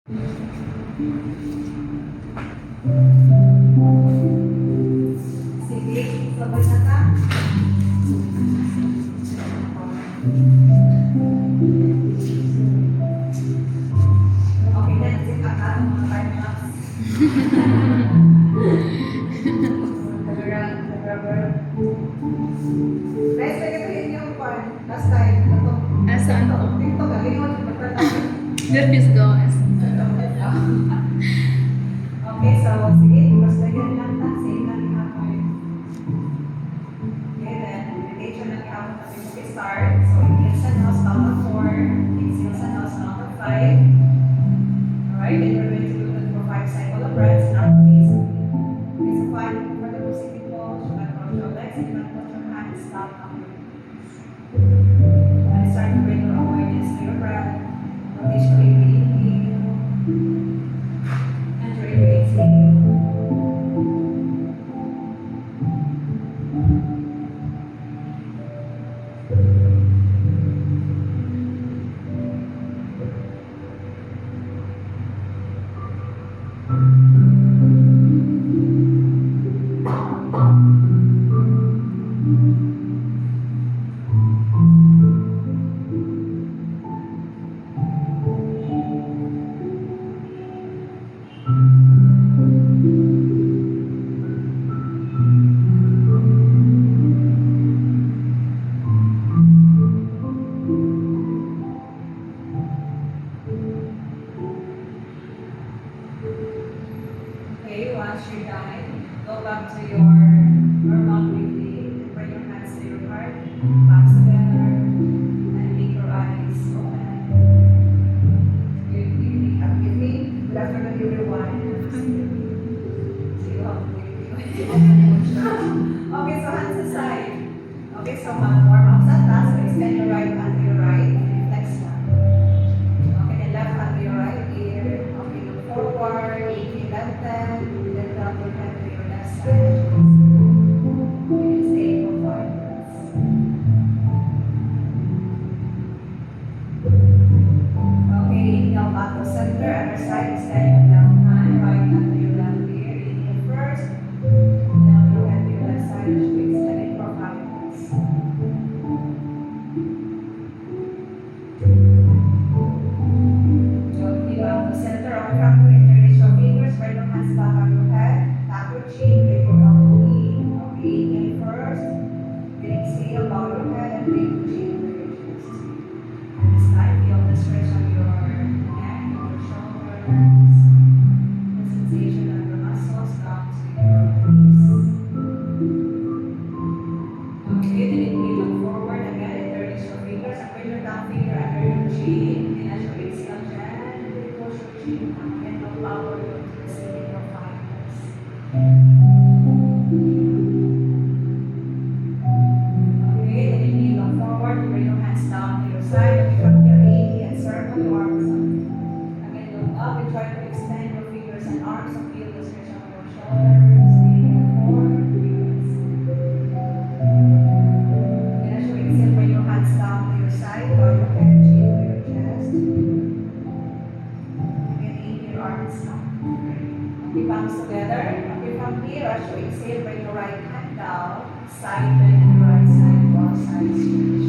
Sige, sabay na ka. Okay, let's sit ka ka. Mga 5 minutes. Guys, nagkatuhin yung part. Last time. Ito. Saan po? Ito, galing mo. There is guys. Okay, so sige, basta yan lang na. Same lang yung hapon. Okay, then, meditation lang yung hapon natin mag-start. So, inhale sa nose, count of 4. Exhale sa nose, count of 5. Alright, then we're going to do it for 5 cycle of breaths in our place. Okay, so 5, comfortable sitting pose. You can cross your legs, you can put your hands down on your knees. And start to bring your awareness to your breath. Rotationally inhale. And your exhale. Okay, once you're done, go back to your normal breathing. Bring your hands to your heart, palms together, and make your eyes open. Good evening, good afternoon, everyone. See you all. Okay, so hands aside. Okay, so warm up sa taas. So extend your right hand to your right, and flex lang. Okay, then left hand to your right ear. Okay, look forward, inhale, lengthen, then drop your head to your left side. Okay, stay for 5 minutes. Okay, inhale back to center, other side, extend your left hand, right hand to your left ear. Inhale first, then your head to your left side, extend it for 5 minutes. Okay, back to center, on from your interlace your fingers, spread your hands back on your head, tap your chin, bring your elbow in. Okay, inhale first, then exhale, bow your head and bring your chin to your chest. And this time, feel the stretch on your neck, your shoulders, the sensation of your muscles down to your hips. Okay, then inhale, look forward again, interlace your fingers, and bring your down finger under your chin. And as you exhale, gently push your chin down and allow your to the ceiling for 5 minutes. Okay, then inhale, look forward, bring your hands down to your side, and from your knee and circle your arms up. Again, look up and try to extend your fingers and arms and feel the stretch of your shoulders. Inhale, forward, release. And as you exhale, bring your hands down to your side, bow your head, chin to your chest. Again, inhale, arms up. Okay, palms together. Okay, from here, as you exhale, bring your right hand down, side bend and right side, both sides stretch.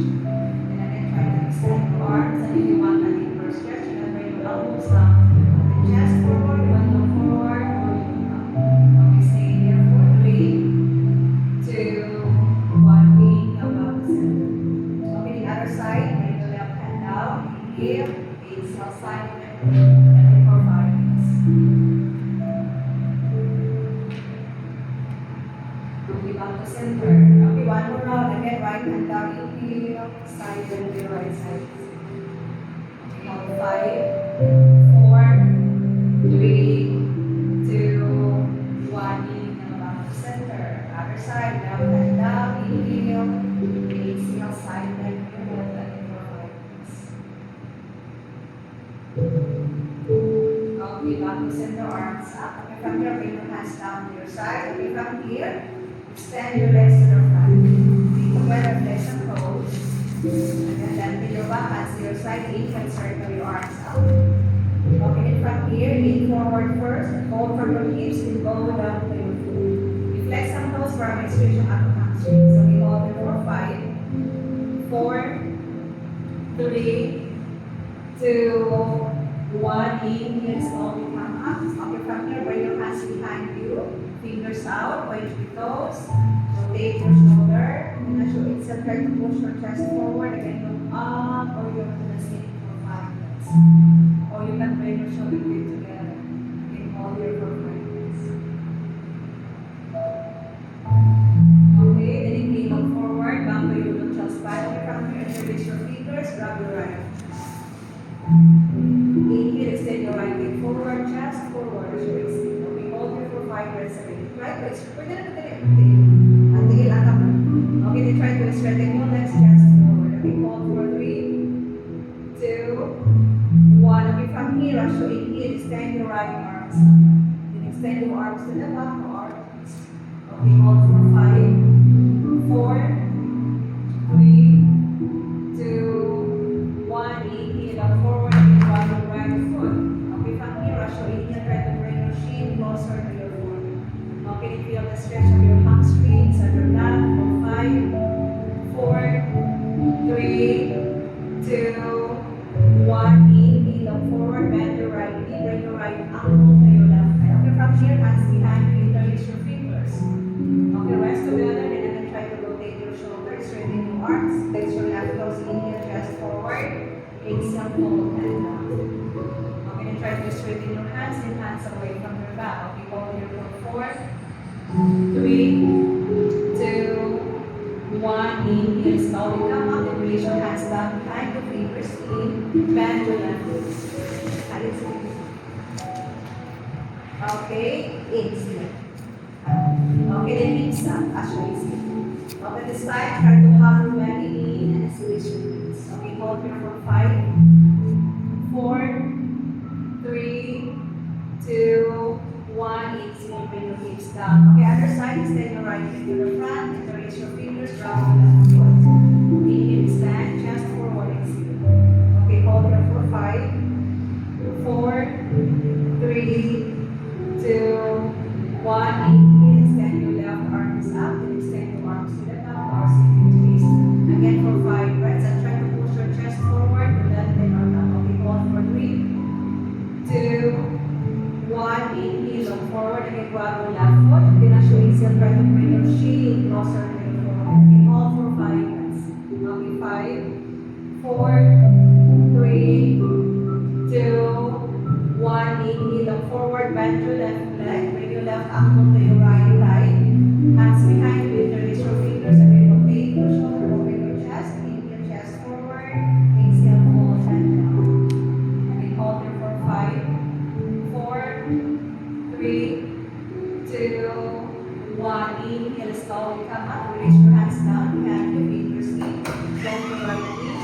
And again, try to extend your arms, and if you want a deeper stretch, you can bring your elbows down to the chest forward, you want to look forward, or you look up. Okay, stay here for 3, 2, 1, inhale, back to center. Okay, the other side, bring the left hand down, inhale, exhale, side bend, and then for 5 minutes. Okay, back to center. Okay, one more round. Again, right hand down, inhale, side bend to your right side. Okay, count 5, 4, 3, 2, 1, inhale, back to center. Other side, left hand down, inhale, exhale, side bend to your left, and then for 5 minutes. Okay, back to center, arms up. Okay, from here, bring your hands down to your side. Okay, from here, extend your legs to the front. Feet together, flexion pose. And then bend your back, hands to your side, inhale, circle your arms out. Okay, in from here. lean forward first, hold from your hips, and go down to your foot. You flex some toes for our extension up to hamstring. So we hold it for 5, 4, 3, 2, 1. Inhale, slowly come up. Okay, from here, bring your hands behind you. Fingers out, point your toes. Rotate your shoulder. And as you exhale, try to push your chest forward. Again, look up, or you're going to sit for 5 minutes. Or you can bring your shoulder blade together. Again, hold here for 5 minutes. Okay, then inhale, look forward. Back to your neutral spine. Okay, from here, release your fingers. Grab your right hand. Inhale, extend your right leg forward, chest forward, as you exhale. Okay, hold here for 5 minutes again. Try to extend. Pwede na natin ang tigil ang kamay. Okay, then try to straighten your legs, chest forward. Okay, hold for 3, 2, 1. Okay, from here, as you inhale, extend your right arms up. Then extend your arms to the back or twist. Okay, hold for 5, 4, 3, 2, 1. Inhale up forward and grab your right foot. Okay, from here, as you inhale, try to bring your shin closer to your foot. Okay, feel the stretch of your hamstrings and your lat for 5, 4, 3, 2, 1. Inhale up forward, bend your right knee, bring your right ankle to your left leg. Okay, from here, hands behind you, interlace your fingers. Okay, rest together and then try to rotate your shoulders, straighten your arms, flex your left toes, inhale, chest forward, exhale, fold and down. Okay, then try to straighten your hands and hands away from your back. Okay, hold here for 4, 3, 2, 1. Inhale, slowly come up and release your hands back behind your fingers in. Bend your left knee. And exhale. Okay, exhale. Okay, then hips up as you exhale. Okay, this time try to have your belly in and release your knees. Okay, hold here for 5, 4, 3, 2, 1. Exhale, bring your hips down. Okay, other side, extend your right leg to the front, interlace your fingers, drop your left foot. Inhale, stand, chest forward, exhale. Okay, hold here for 5, 4, 3, 2, 1. Inhale, extend your left arms up, then extend your arms to the back or sit twist. Again for 5 breaths and try to push your chest forward to left leg or down. Okay, hold for 3, 2, 1. Inhale, look forward, again grab your left foot. Then as you exhale, try to bring your shin closer to your forehead. Okay, hold for 5 minutes. Okay, 5, 4, 3, 2, 1. Inhale, look forward, bend your left leg, bring your left ankle to your right thigh. Hands behind you, interlace your fingers, and then rotate your shoulder, open your chest, inhale, chest forward, exhale, fold and down. Again, hold here for 5, 4, 3, 2, 1. Inhale, slowly come up, release your hands down, behind your fingers in, bend your right knee.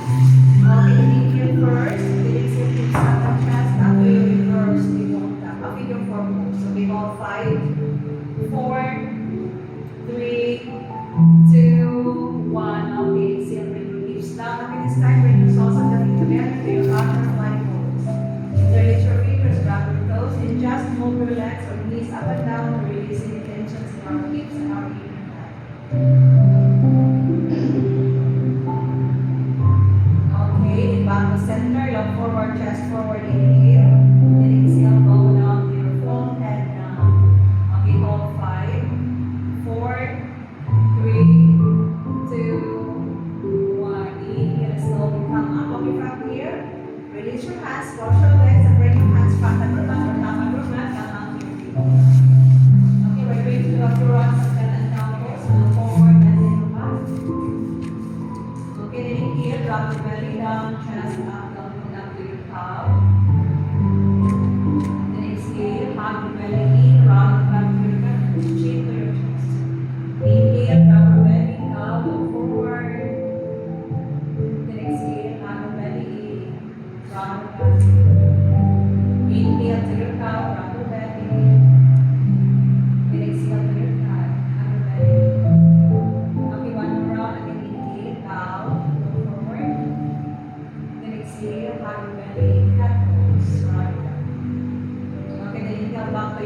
Okay, inhale first, then exhale, hips up and chest up, we reverse, we won't tap. Okay, your foremost. So we hold 5, 4, 3, 2, 1. Okay, exhale, bring your hips down. Okay, this time bring your soles of the feet together to your butterfly pose. Interlace your fingers, grab your toes, and just move your legs or knees up and down, releasing the tensions in our hips and our inner thigh. Okay, then back to center, look forward, chest forward, inhale. Then exhale, go down to your floor, head down. Okay, hold 5, 4, 3, 2, 1. Inhale, slowly come up. Okay, from here, release your hands, cross your legs, and bring your hands front and back or top of your mat, come out to your feet. Okay, we're going to do a few rounds of head and down pose. So look forward and then look back. Okay, then inhale, drop your belly down, chest up, down to your top.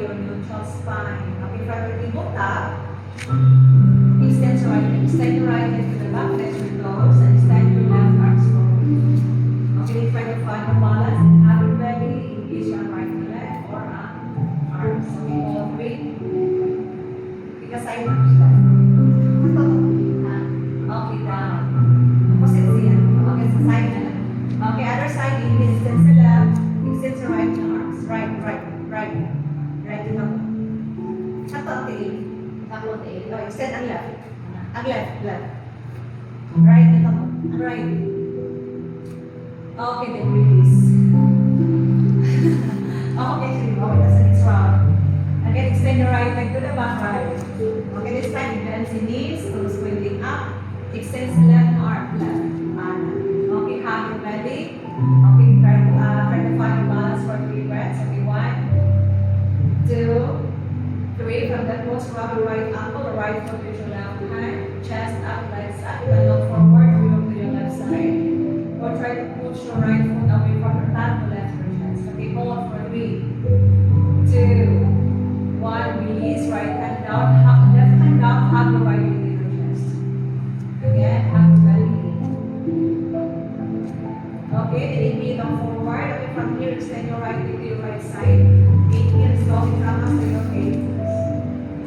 your neutral spine. Okay, from your table top, extend your right leg. Extend your right leg to the back, let your toes, and extend your left arms forward. Okay, try to find your balance and have your belly. Engage your right leg or arms. Okay, all three. Pick a side arms left. Okay, down. Opposite siya. Okay, sa side na lang. Okay, other side, extend sa left, extend sa right na arms. Right. Right to top. Sakto ang tail. Oh, extend ang left. Ang left. Right na top. Right. Okay, then release. Okay, that's the next round. Again, extend your right leg to the back, right. Okay, this time, bend the knees, toes pointing up. Extend the left arm, left. Okay, hug your belly. Okay, try to find your balance for 3 breaths. Okay, 1, 2, 3. From that pose, grab your right ankle, the right foot with your left hand. Chest up, legs up. You can look forward, you look to your left side. Or try to push your right foot away from your back to left your chest. Okay, hold for 3, 2, 1. Release, right hand down, left hand down, hug your right knee to your chest. Again, hug your belly. Okay, then inhale down forward. Okay, from here, extend your right leg to your right side. Inhale, slowly come up to your gaze.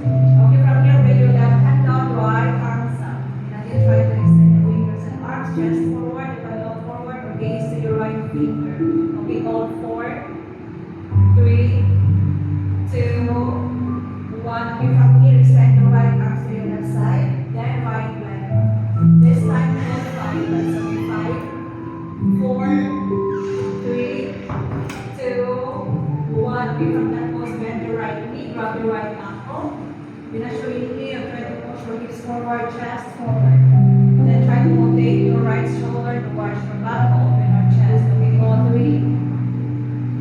Okay, from here, bring your left hand down, right arms up. And again, try to extend your fingers and arms, chest forward. If I look forward, or gaze to your right finger. Okay, hold 4, 3, 2, 1. Okay, from here, extend your right arms to your left side. Then right leg. This time, hold 5 legs. Okay, 5, 4, 3, 2, 1. Okay, from that pose, bend your right knee, grab your right ankle. Then as you inhale, try to push your hips forward, chest forward. Then try to rotate your right shoulder towards your back, open your chest. Okay, go 3,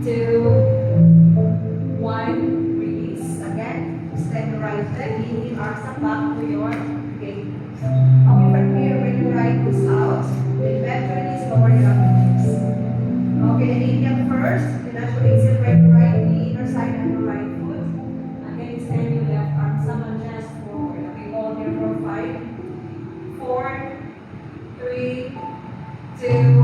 2, 1. Release. Again, extend your right leg, inhale, arms up back to your gaze. Okay, from here, bring your right knees out. Then bend your knees, lower your knees. Okay, then inhale first. Then as you exhale, bring your right knee, inner side and your right foot. Again, extend your left arm, someone chest forward. Okay, hold here for 5, 4, 3, 2,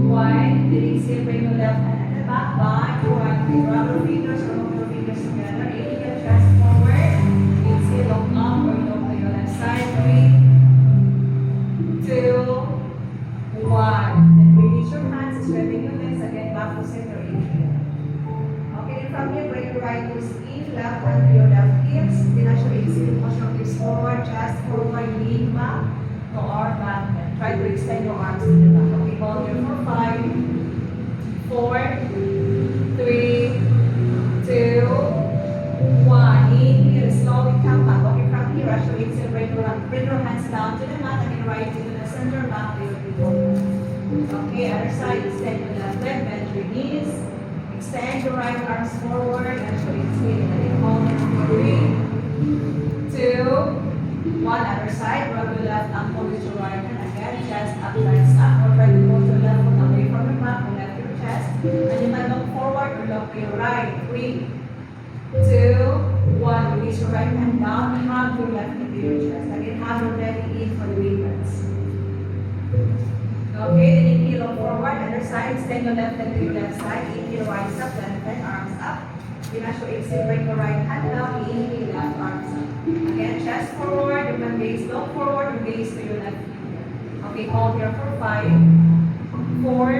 1. Then exhale, bring your left hand at the back, bind your right leg, grab your fingers, roll your fingers together. Inhale, chest forward. Exhale, look up or look to your left side. 3, 2, 1. Then release your hands, straighten your legs again, back to center. Inhale. Okay, then from here, bring your right toes in, left hand to your left hips. Then as you exhale, push your hips forward, chest forward, lean back to our back bend. Try to extend your arms to the back. Okay, hold here for 5, 4, 3, 2, 1. Inhale, slowly come back. Okay, from here, as you exhale, bring your hands down to the mat and right to the center, back to your people. Okay, other side, extend your left leg, bend your knees. Extend your right arms forward and so exhale. And then hold it for 3, 2, 1. Other side, rub your left ankle with your right hand. Again, chest up, legs up. Or try to push your left foot away from your back or left your chest. And you can look forward or look to your right. 3, 2, 1. Release your right hand down. Hug your left into your chest. Again, hug your belly in for the breaths. Okay, then inhale, look forward, other side, extend your left leg to your left side, inhale, rise up, left hand, arms up. Then as you exhale, bring your right hand down, inhale, left arms up. Again, chest forward, you can gaze, look forward, you gaze to your left finger. Okay, hold here for 5, 4,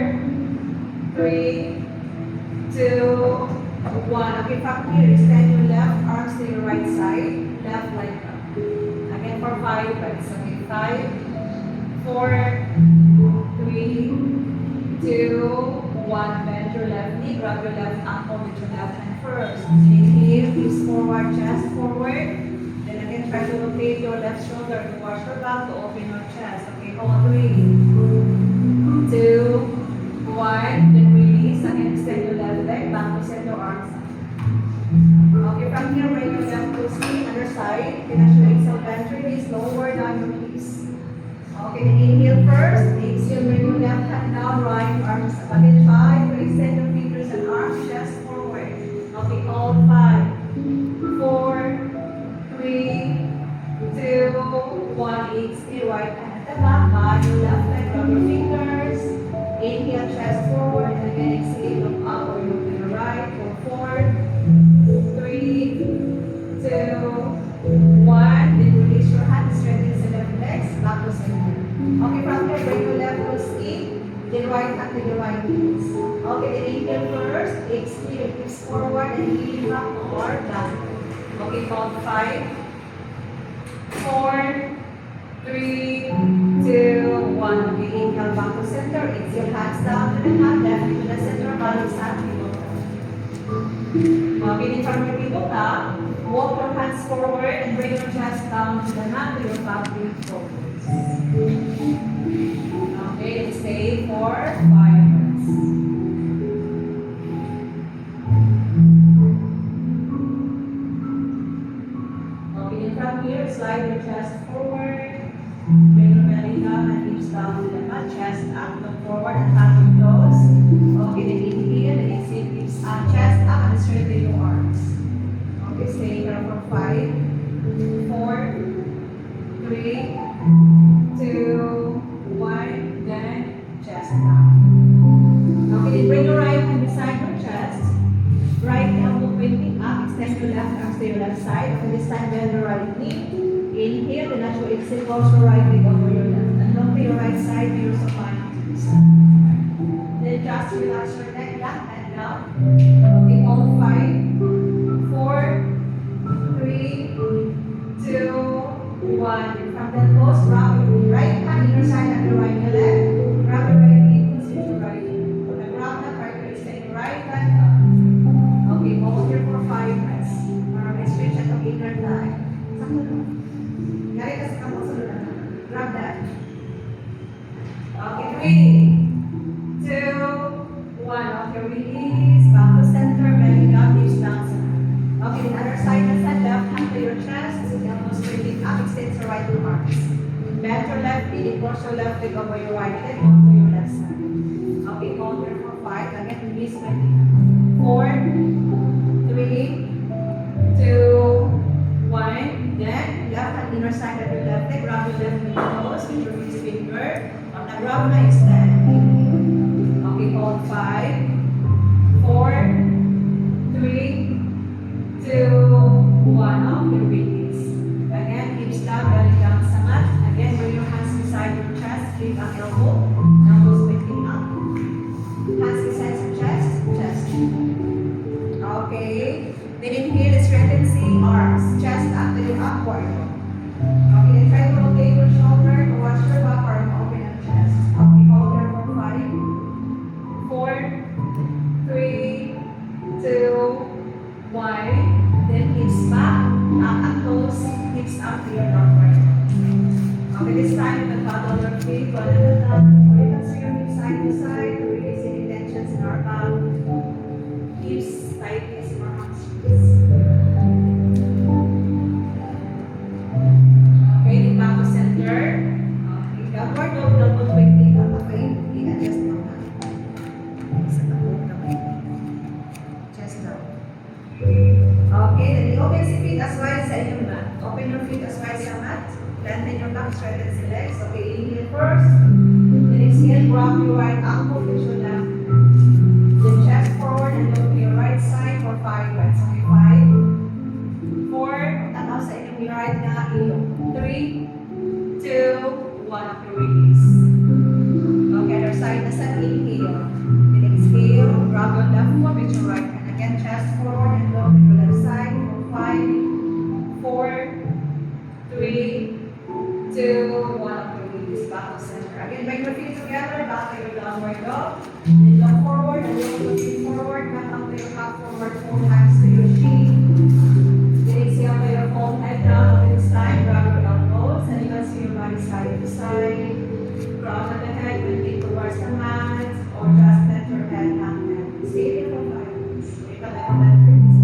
3, 2, 1. Okay, from here, extend your left arms to your right side, left leg up. Again, for 5 breaths. Okay, 5, 4, 3, 2, 1. Bend your left knee, grab your left ankle with your left hand first. Inhale, hips forward, chest forward. Then again, try to rotate your left shoulder towards your back to open your chest. Okay, hold 3, 2, 1. Then release. Again, extend your left leg, back to center, arms up. Okay, from here, bring your left toes in, other side. Then as you exhale, bend your knees, lower down your knees. Okay, then inhale first. Exhale, bring your left hand down, right arms up. Again, try to extend your fingers and arms, chest forward. Okay, hold 5, right hand to your right knees. Okay, then inhale first, exhale, hips forward, and heel up or down. Okay, count 5, 4, 3, 2, 1. Okay, inhale back to center, exhale, hands down to the mat, left to the center, balance and people down. Okay, then from your people up, walk your hands forward and bring your chest down to the mat to your pelvic focus. Okay, and stay for 5 minutes. Okay, then from here, slide your chest forward. Bring your belly down and hips down to the mat, chest up, look forward and touch your toes. Okay, then inhale and exhale, hips up, chest up and straighten your arms. Okay, stay here for 5, 4, 3, 2, 1, then chest down. Okay, then bring your right hand beside your chest. Right elbow pointing up, extend your left arm to your left side. Okay, this time bend your right knee. Inhale, then as you exhale, cross your right leg over your left. And look to your right side, to your supine to the side. Then just relax your neck, back and down. Okay, all 5, 4, 3, 2, 1. From the pose, wrap your right hand inner side of your right leg. Grab your right knee, twist your right knee. Put a grab that right leg, extend your right hand up. Okay, hold here for 5 minutes. Para may stretch at ang inner thigh. Sakto lang. Gari ka sa kamot sa lunan. Grab that. Okay, 3, 2, 1. Okay, release. Back to center, belly down, hips down. Okay, the other side na sa left hand to your chest. Elbows straighten up, extend your right arms. Bend your left knee, cross your left leg over your right leg, onto your left side. Okay, hold here for 5. Again, release my knee. 4, 3, 2, 1. Then, left hand inner side of your left leg. Grab your left knee close with your fixed finger. On the grab na extend. Okay, hold 5, 4, 3, 2, 1. Okay, release. Again, hips down, belly down sa mat. Again, bring your hands beside your chest. Lift ang elbow. Elbows pointing up. Hands beside your chest. Chest. Okay. Then inhale, straighten the arms. Chest up, then upward. Okay, then try to rotate your shoulder. Watch your back arm. Open your chest. Okay, hold there for 5, 4, 3, 2, 1. Then hips back, up and close, hips up to your downward. Okay, this time you can paddle your feet one at a time. Or you can swing your hips side to side to release any tensions in our back. Hips, tightness in our hamstrings. Okay, then back to center. Okay, downward dog, double twisting up. Okay, i-adjust mo na. Sa takot kamay. Chest down. Okay, then i-open si feet as wide sa inyong mat. Open your feet as wide sa mat. Lengthen your back, straighten the legs. Okay, inhale first. Then exhale, grab your right ankle, push your left. Then chest forward and look to your right side for 5 breaths. Okay, 5, 4, tanaw sa inyong right na ilong. 3, 2, 1. Okay, release. Okay, other side na sa inhale. Then exhale, grab your left foot with your right hand. Again, chest forward and look to your left side for 5, 4, 3, 2, 1. Okay, release. Back to center. Again, bring your feet together. Back to your downward dog. Then look forward and look your feet forward. Back up to your half forward. Fold hands to your chin. Then exhale to your fold head down. Okay, this time, grab your elbows and you can see your body side to side. Crown of the head will be towards the mat or just let your head hang down. Stay there for 5 minutes. Wait up and let release.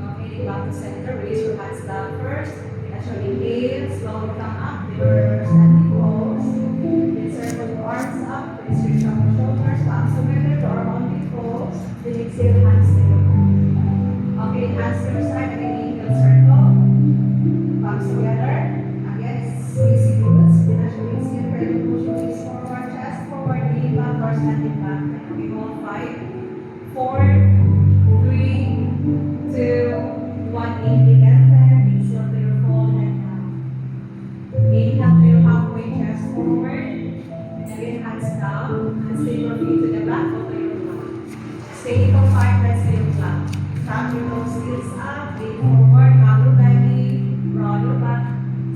Okay, back to center. Raise your hands down first. Actually, inhale, slowly come up to your standing pose. Then circle your arms up. Then stretch out your shoulders. Palms together to our only pose. Then exhale, hands to your back. Okay, hands to your side. Again, inhale, circle. Palms together. Again, squeeze your glutes. Then actually exhale, try to push your knees forward, chest forward, knee back or standing back. Okay, hold 5, 4, 3, 2, 1. Inhale, lengthen. Exhale to your fold head down. Inhale. down, and stay your feet to the back, foot to your front. Stay for 5 reps to your flat. Tap your toes, heels up, lean forward, hug your belly, roll your back,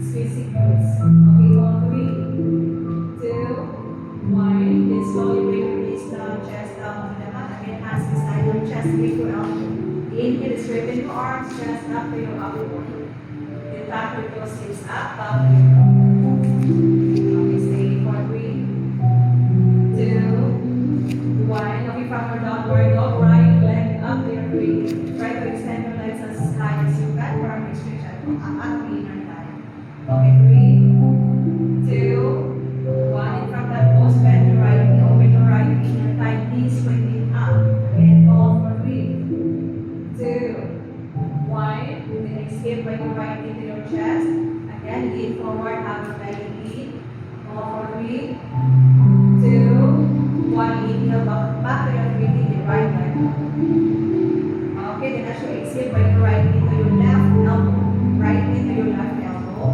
squeezing glutes. Okay, hold 3, 2, 1. Then slowly bring your knees down, chest down to the mat. Again, hands beside your chest, lift your elbow. Inhale, straighten your arms, chest up to your upper body. Then tap your toes, hips up, bow to your elbow. Okay, stay for 3, 2, 1. Okay, from your downward dog, right leg up to your feet. Try to extend your legs as high as you can for a mixed stretch at the inner thigh. Okay, 3, 2, 1. In from that pose, bend your right knee, open your right inner thigh, knees pointing up. Again, hold for 3, 2, 1. Then exhale, bring your right knee to your chest. Again, lean forward, have your belly lean. Hold for 3, 2, 1. Inhale, back to your feet, in the right leg. Okay, then as you exhale, bring your right knee to your left elbow. Right knee to your left elbow.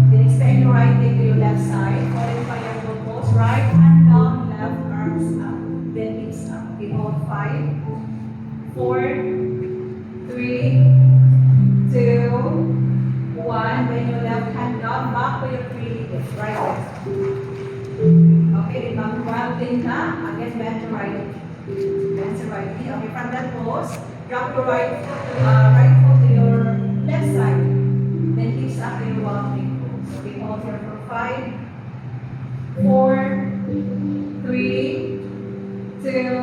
Then extend your right leg to your left side. Followed by your full pose. Right hand down, left arms up. Then hips up. Okay, hold 5, 4, 3, 2, 1. Bend your left hand down, back to your free leg. Right leg. Okay, then mag-rounding ka. Again, bend your right knee. Bend your right knee. Okay, from that pose, drop your right foot to your left side. Then hips up to your rounding pose. Okay, hold here for 5, 4, 3, 2,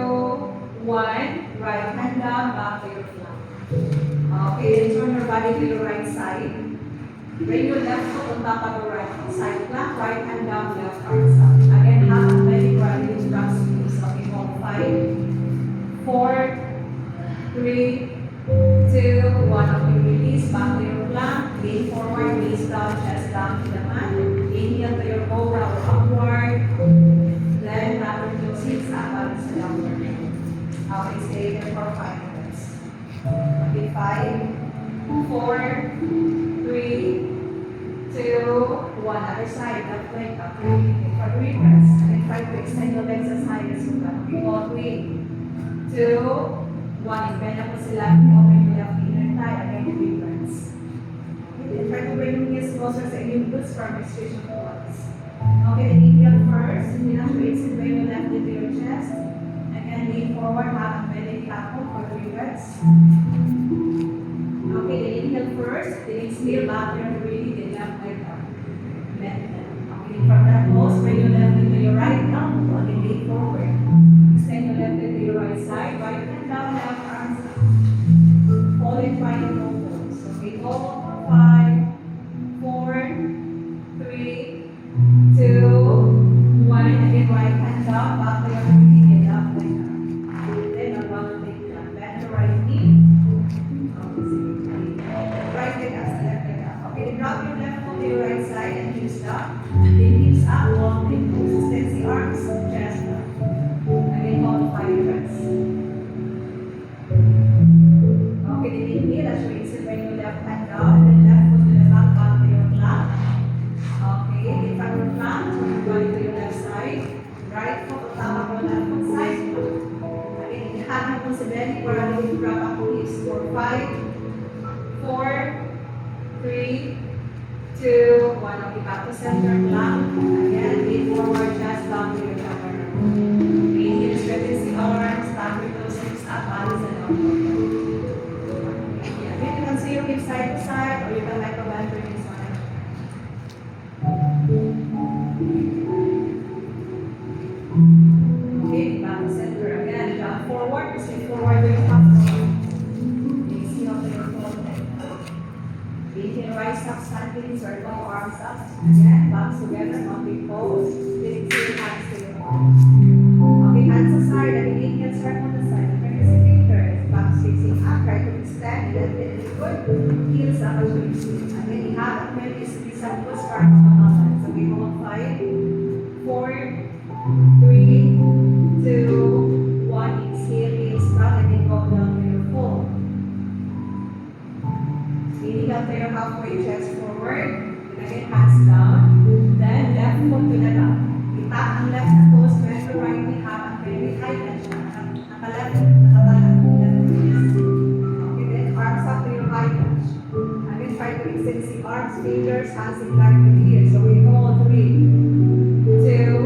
1. Right hand down, back to your flat. Okay, then turn your body to your right side. Bring your left foot on top of your right side plank, right hand down, left arms up. Again, half and belly riding drop squeeze. Okay, hold 5, 4, 3, 2, 1. Okay, release, back to your plank, lean forward, knees down, chest down to the mat. Inhale to your cobra or upward. Then tap your toes, hips up, balance the downward. Okay, stay there for 5 minutes. Okay, 5, 4, 3, 2, 1. Other side, left leg up. For 3 reps. And try to extend your legs as high as you can. Okay, hold 3, 2, 1. Bend up sa left knee, open your left inner thigh. Again, 3 reps. Okay, then try to bring your knees closer sa inyong glutes for extension forwards. Okay, then inhale first. Inhale as you exhale, bring your left knee to your chest. Again, lean forward, half and belly up for 3 reps. Okay, then inhale first, then exhale, back your breathing, then left leg up. Bend them. Okay, from that pose, bring your left knee to your right elbow, again lean forward. Extend your left leg to your right side, right hand down, left arms up. Hold it right in both pose. Okay, hold for 5, 4, 3, 2, 1. Again, right hand down, back to your breathing, then left leg up. Then I'm going to take that. Bend your right knee. Right leg up, left leg up. Okay, then drop your left foot to your right side and hips up. Then hips up, long leg consistency, arms, chest up. Again, hold 5 reps. Okay, then inhale as you exhale, bring your left hand down and then left foot to the back to your plank. Okay, then from your plank, turn your body to your left side. Right foot on top of your left foot side. Again, ihagin mo sa belly para rin drop ang hips for 5, 4, 3, 2, 1. Okay, back to center plank. Again, lean forward, chest down to your lower. Inhale, straighten the arms, tap your toes, hips up, balance and upward. Yeah, you can see your hips side to side, or you can like a bend your knees one and okay, back to center again. Jump forward, stay forward to your top. Exhale to your full neck. Inhale, rise up, standing, circle arms up. Again, backs together, mountain pose. Then exhale, hands to your arms. Okay, hands aside, and inhale, circle the side. Turn your fingers, back facing up, try to extend, left leg is good. Heels up as you exhale. Again, ihagap mo yung squeeze up, push back on the mountain. So we hold 5, 4, 3, 2, 1. Exhale, heels back, and then go down to your full. Inhale to your halfway, chest forward. Then again, hands down. Then left foot to the left. Itap ang left na toes, bend the right arms, fingers, hands in line with ears. So we hold 3, 2,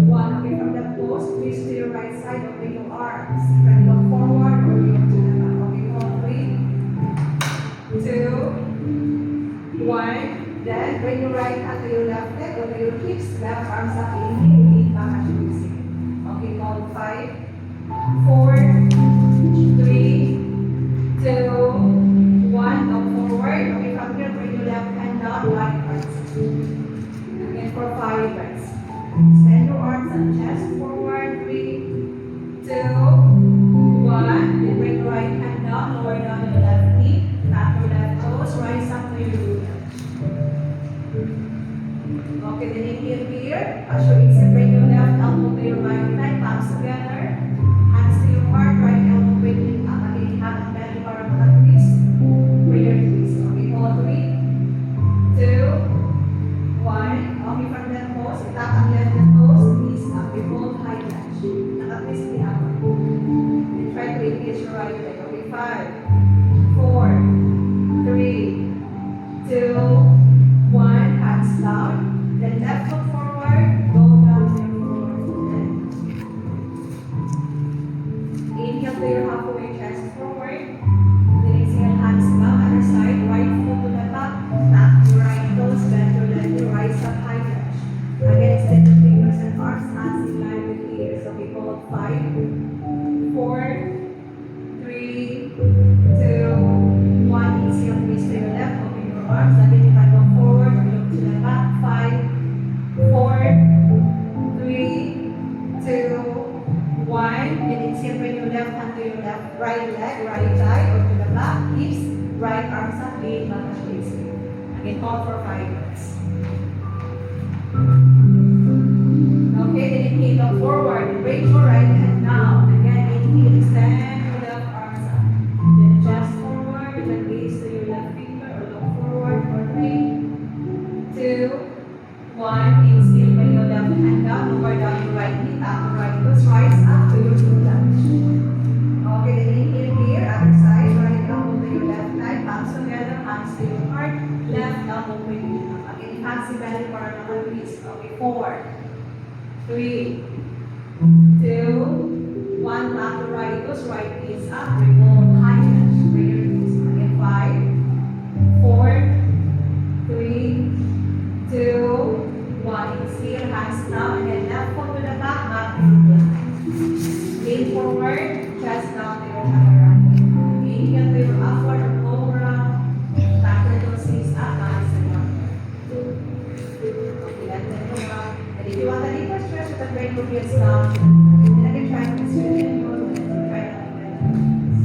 1. Okay, from that pose, twist to your right side, open your arms. You can look forward or look to the back. Okay, hold 3, 2, 1. Then bring your right hand to your left leg, over your hips, left arms up, inhale, lean back as you receive. Okay, hold 5, 4, 3, 2, 1. Go forward. Okay, from here, bring your left hand down, right arms. Again for 5 breaths. Extend your arms and chest forward. 3, 2, 1. Then bring your right hand down, lower down your left knee, tap your left toes, rise up to your glute. Okay, then inhale here. As you exhale, bring your left elbow to your right thigh, palms together. Hands to your heart, right elbow bending up. Again, hand and belly button on the twist. Bring your twist. Okay, hold 3, 2, 1. Okay, from that pose, tap ang left na toes, knees up. We hold high touch. Naka-twist the upward. Then try to engage your right leg. Okay, 5, 4, 3, 2, 1. Hands down. Then left foot forward, go down to your forward foot. Inhale to your halfway chest forward. Then exhale, hands down, other side, right foot to the back. Tap your right toes, bend your left knee, rise up, high touch. Again, extend the fingers and arms, hands in line with ears. So we hold 5, 4, 3, 2, 1. Exhale, twist to your left, open your arms. Again, you can go forward or look to the back. 5, 4, 3, 2, 1. And exhale, bring your left hand to your left, right leg, right thigh, or to the back, hips, right arms up, lean back as you exhale. Again, hold for 5 minutes. Okay, then inhale, look forward, bring your right hand down. Again, inhale, extend your left arms up. Then just forward, you can gaze to your left finger or look forward for 3, 2, 1. Inhale, bring your left hand down, lower down your right knee, tap your right toes, rise up to your full lunge. Okay, then inhale here, other side, right elbow to your left thigh, palms together, hands to your heart, left elbow pointing up. Again, hands to belly button on the twist. Okay, 4, 3, 2, 1. Tap your right toes, right knees up, revolve high touch, bring your knees. Again, 5, 4, 3, 2, 1. Exhale, hands down, and then left foot to the back, back to your plank. Lean forward, chest down to your chaturanga. Inhale to your upward or cobra. Tap your toes, knees up, hands and upward. Okay, let them go up. And if you want a deeper stretch, you can bring your heels down. And again, try to straighten your legs. Try not to bend your knees.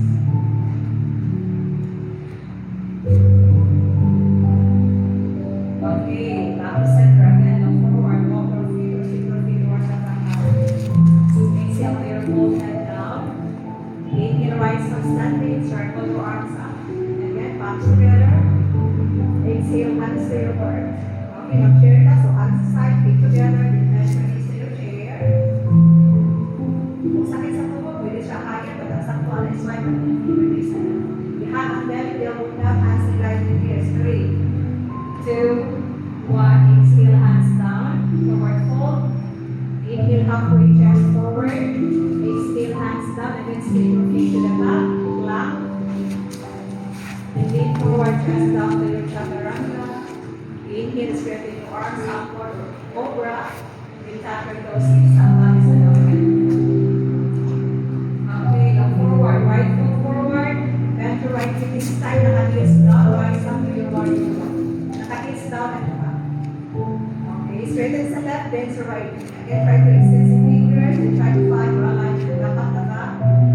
Okay, back to center again. Look forward, walk your feet or stick your feet towards the front. Exhale to your full head down. Inhale, rise from standing, circle your arms up. Again, palms together. Exhale, hands to your heart. Okay, mag-chair ka. So hands aside, feet together. Then bend your knees to your chair. Kung sakit sa tuhod, pwede siya higher. But ang saktuan is why mag-release na lang. Ihang ang belly, elbow down, hands in line with ears. 3, 2, 1. Exhale, hands down. Forward fold. Inhale, halfway chest forward. Exhale, hands down. Again, spin your feet to the back. Plank. And lean forward, chest down to your chaturanga. Inhale, straighten your arms upward. Cobra. Then tap your toes, knees up, hands and open. Okay, look forward. Right foot forward. Bend your right hip this time. Naka-heels down. Rise up to your warrior one. Naka-heels down and up. Okay, straighten sa left, bend sa right. Again, try to extend the fingers and try to find your alignment. Tapak-taka,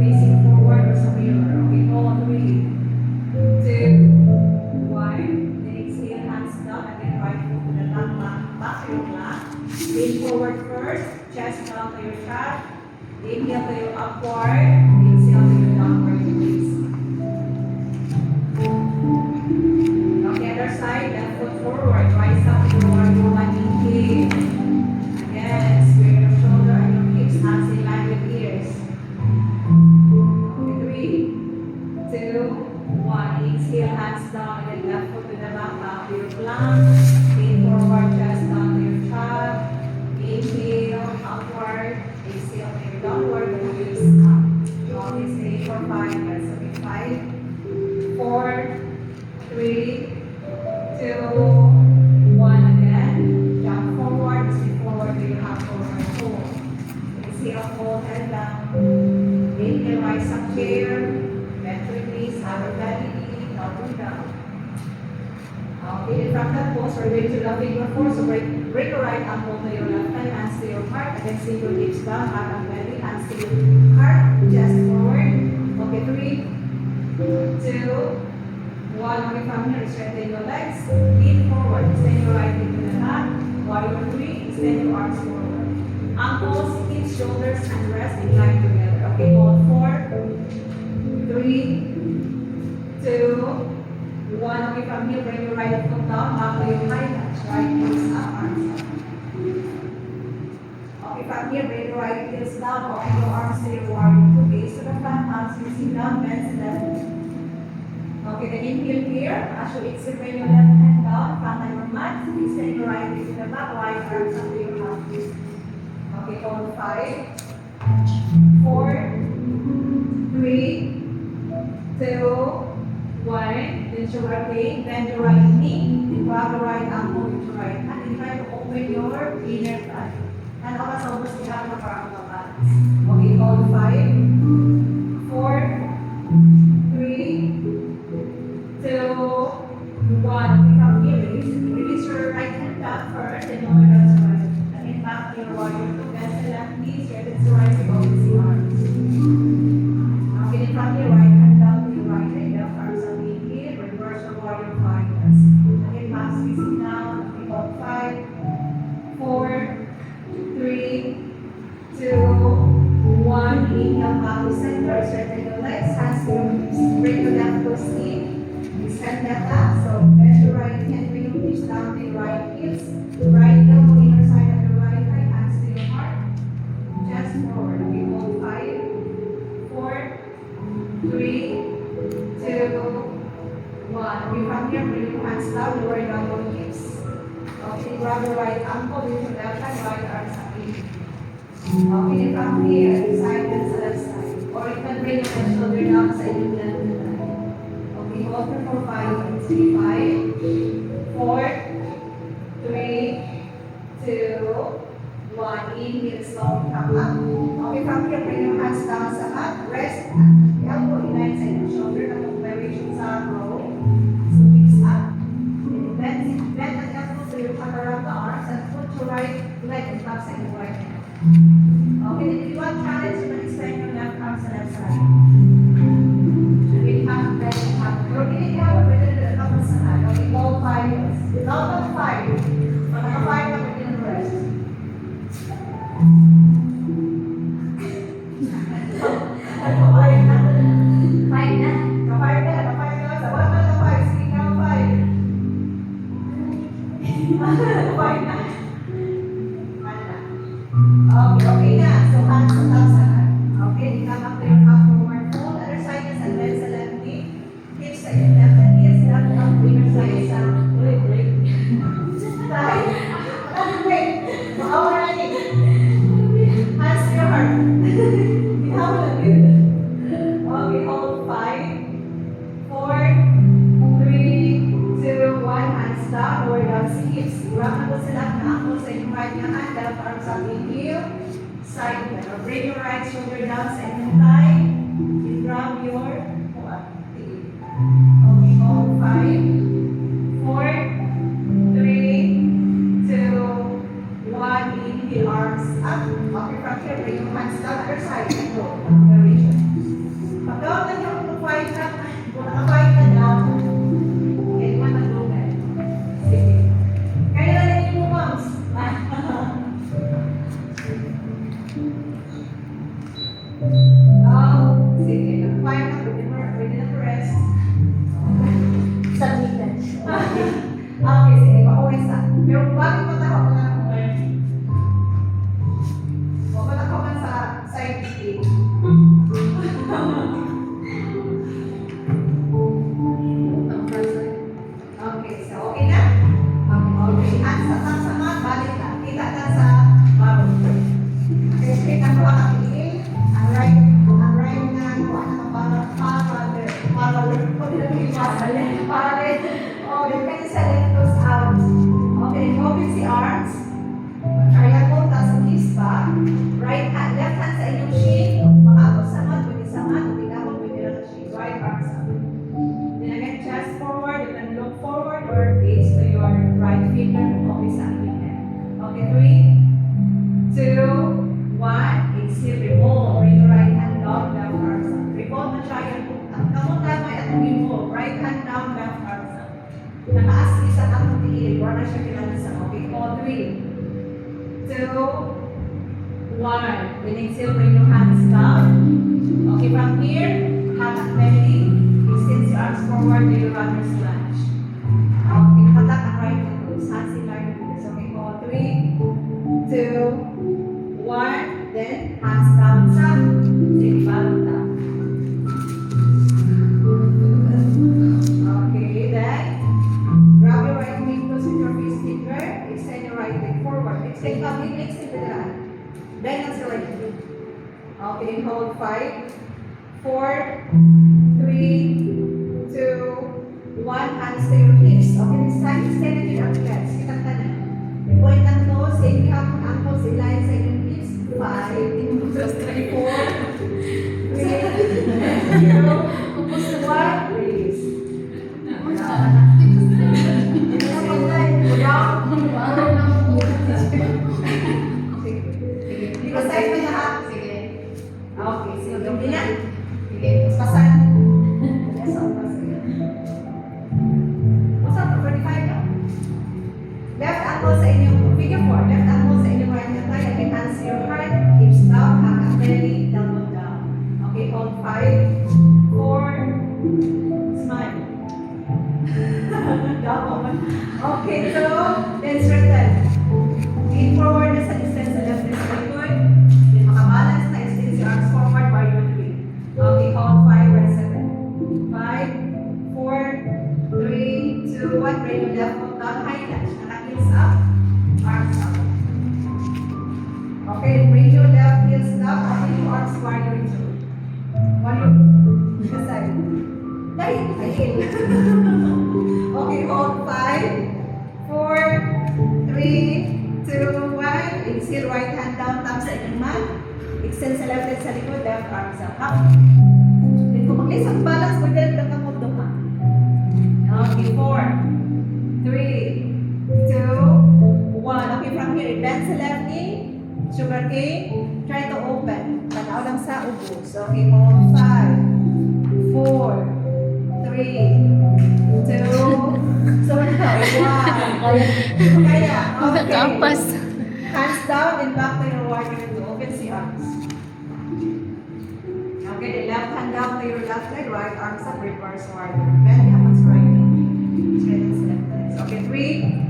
facing forward or sa mirror. Okay, hold 3, 2, 1. Then exhale, hands down. Again, right foot to the back to your plank. Lean forward first, chest down to your chest. Inhale to your upward. Exhale to your downward release. Okay, other side, left foot forward. Rise up to your warrior one. Inhale. Again, square your shoulder and your hips, hands in line with ears. Okay, 3, 2, 1. Exhale. Exhale, hands down, and then left foot to the back, back to your plank. Lean forward, chest down to your chest. Inhale, upward. Exhale, maybe downward, the wheels up. Okay, stay for 5 minutes. Okay, 5, 4, 3, 2, 1 again. Jump forward, step forward to your half forward fold. Exhale, hold head down. Inhale, rise up chair. Bend your knees, have your belly in, elbow down. Okay, from that pose, we're going to the figure 4. So bring your right ankle to your left hand, hands to your heart, and then sink your hips down, heart and belly, hands to your heart, chest forward. Okay, 3, 2, 1. Okay, from here, straighten your legs, lean forward, extend your right leg to the back. Warrior 3, extend your arms forward. Ankles, hips, shoulders, and rest in line together. Okay, hold 4, 3, 2, 1. Okay, from here, bring your right foot down, back to your high touch. Right heels up, arms up. Okay, from here, bring your right heels down, open your arms to your warrior 2. Gaze to the front, arms facing down, bend to the left. Okay, then inhale here. As you exhale, bring your left hand down, front on your mat. Extend your right leg to the back, right arms up to your half. Okay, hold 5, 4, 3, 2, 1. Then your right leg, bend your right knee, then grab the right ankle with your right hand, and try to open your inner thigh. And also sa ubos nila na parang balance. Okay, hold 5, 4, 3, 2, 1. Okay, from here, release your right hand down first, then lower down to right. And then back to your warrior 2. Bend the left knee, straighten the right leg, open the arms. Okay, then from here, right hand down to your right leg, left arms up in here, reverse your warrior 5. Again, back squeezing down. Okay, hold 5, 4, 3, 2, 1. Inhale, back to center, straighten your legs, hands to your hips. Bring your left toes in. Extend that up. So bend your right hand, bring your hips down to your right hips. Right elbow, inner side of your right thigh, hands to your heart. Chest forward. We hold 5, 4, 3, 2, 1. We from here, bring your hands down, lower down your hips. Okay, grab your right ankle with your left hand, right arms up in. Okay, from here, side and sa left side. Or you can bring your left shoulder down sa inyong left hand. Okay, hold for 5 minutes. 5, 4, 3, 2, 1. Inhale, slowly come up. Okay, from here, bring your hands down sa mat. Rest. Elbow in line sa inyong shoulder. Tapos variation sa row. So, hips up. Bend ang elbow so you cover up the arms and put your right leg and back sa inyong right hand. Okay, then if you want challenge, you can extend your left arm sa left side. Okay, half bend and half. Pero ginagawa, pwede na dapat sa hand. Okay, hold 5 minutes. Without the 5, pag naka 5 na, pwede na rest. Kapay na. 5 na. Kapay na. Kapay na. Sa 1 na 5. Sige ka 5. Kapay na. Okay, okay na. So, hands on top sa hand. Okay, come up to your half forward fold. Other side is and bend sa left knee. Hips sa your left and knees. Left up, bring your side sa break. Side. Break. Makawala ni. Hands to your heart. Ginawa lang yun. Okay, hold 5, 4, 3, 2, 1. Hands down. Lower down sa hips. Grab mo sa left na ankle sa inyong right na hand. Left arms up in heel. Side bend. Or bring your right shoulder down sa inyong thigh. You grab your okay, hold 5, 4, 3, 2, 1. Inhale, arms up. Okay, from here, bring your hands down. Other side and go. Variation. Pag-gawag na yung kung naka-5 na down, okay, naman nag-open. Sige. Kaya na lang yung moms. Oh, sige. Naka-5 na, pwede na rest. Submitted. Okay, sige. Pauwi sa. Pero bago matakaw ko na ako. O, matakaw ka sa side kick. para siya kinansa. Okay, hold 3, 2, 1. Then exhale, bring your hands down. Okay, from here, hand at belly. Extend your arms forward to your runner's lunge. Okay, nakatak ang right na toes. Hands in line with this. Okay, hold 3, 2, 1. Then hands down sa bottom down. Okay, then grab your right knee close with your face finger. Extend your right leg forward. Extend the right. Bend on the right knee. Okay, then hold 5, 4, 3, 2, 1. Hands to your hips. Okay, this time extend it to your legs. Kitang tanan. Then point ang toes. Same hap ang ankles. Align sa your hips. 5, 4, 3, 2, 1. Release. Di-recite mo lahat. Sige. Okay, sige. Hindi na. Sige. Pasan. Yes, sige. What's up? 45 na. Left ankle sa inyong figure 4. Left ankle sa inyong right hand thigh. Okay, hands to your heart. Hips down. Hang at belly. Elbow down. Okay, hold 5, 4. Smile. Down. Okay, so then straighten. Lean forward na sa distance sa left and sa likod. Then makabalance na extend your arms forward while you're free. Okay, hold 5 and 7. 5, 4, 3, 2, 1. Bring your left foot down. High touch. Naka-heels up. Arms up. Okay, bring your left heels up. Open your arms while you're through. While you're the side. Dahil. Okay, hold 5, 4, 3, 2, 1. Exhale, right hand down, tap sa inyong mat. Extend sa left leg sa likod, left arms up. Up. Then kung mag-list ang balance, pwede rin lang ang mundo ka. Okay, 4, 3, 2, 1. Okay, from here, bend sa left knee. Sugar cane. Try to open. Tanaw lang sa ubo. So, okay, hold 5, 4, 3, 2, so now, 1. Kaya, okay. Kapas. Hands down and back to your warrior two. Open the arms. Okay, the left hand down to your left leg, right arms up, reverse warrior. Bend the hands right knee. Straighten the left legs. Okay, 3,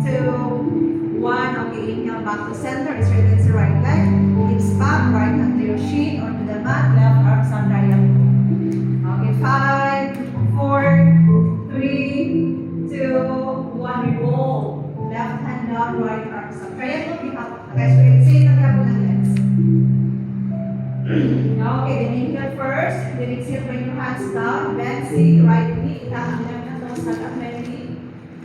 2, 1. Okay, inhale back to center. Straighten the right leg. Hips back, right hand to your shin or to the mat. Left arms on diagonal. Okay, 5, 4, 3, 2, 1. We roll. Left hand down, right arms up. Kaya mo ihap. Okay, straight. Say na kaya po ng legs. Okay, then inhale first. Then exhale, bring your hands down. Bend, see, right knee. Itaas ang left hand down, stand up belly.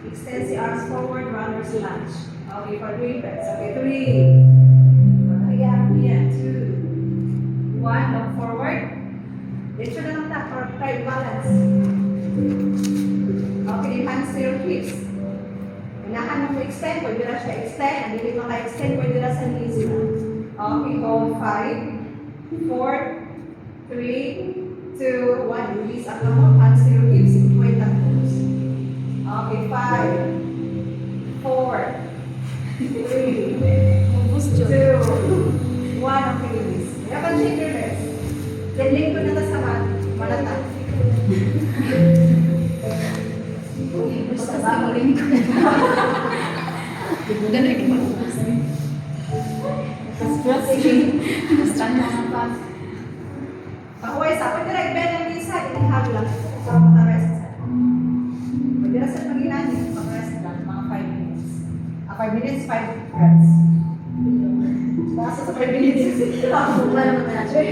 Extend the arms forward, runner's lunge. Okay, for 3 breaths. Okay, 3. Ayan, 2, 1. Look forward. Dito na lang tap for try balance. Okay, hands to your hips. Kailangan mo extend, pwede na siya extend. Hindi maka-extend, pwede na sa knees lang. Okay, hold 5, 4, 3, 2, 1. Release ang lamok, hands to your hips, point ang toes. Okay, 5, 4, 3, 2, 1. Okay, release. Kaya pa shake your legs. Then link ko na sa mat, malata. Basta ba uling ko. Dala ka mag-uwas. Basta na ang pas. Pakuhay sa pwede rin bend ang isa, inihag lang. So, maka-rest sa. Pwede rin sa pag-ilan, maka-rest lang, mga 5 minutes. 5 minutes, 5 breaths. Basta sa 5 minutes. Wala naman na siya.